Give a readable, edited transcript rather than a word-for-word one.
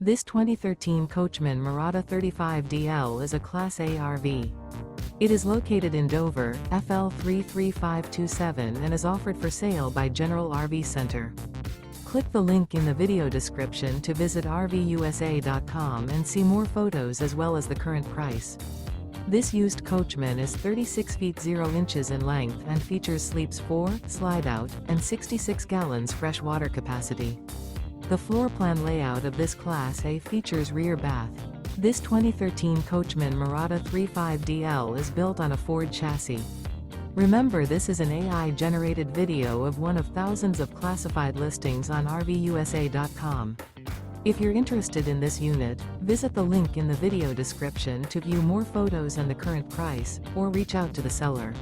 This 2013 Coachmen Mirada 35DL is a Class A RV. It is located in Dover, FL 33527 and is offered for sale by General RV Center. Click the link in the video description to visit RVUSA.com and see more photos as well as the current price. This used Coachman is 36 feet 0 inches in length and features sleeps 4, Slideout, and 66 gallons fresh water capacity. The floor plan layout of this Class A features rear bath. This 2013 Coachmen Mirada 35DL is built on a Ford chassis. Remember, this is an AI-generated video of one of thousands of classified listings on RVUSA.com. If you're interested in this unit, visit the link in the video description to view more photos and the current price, or reach out to the seller.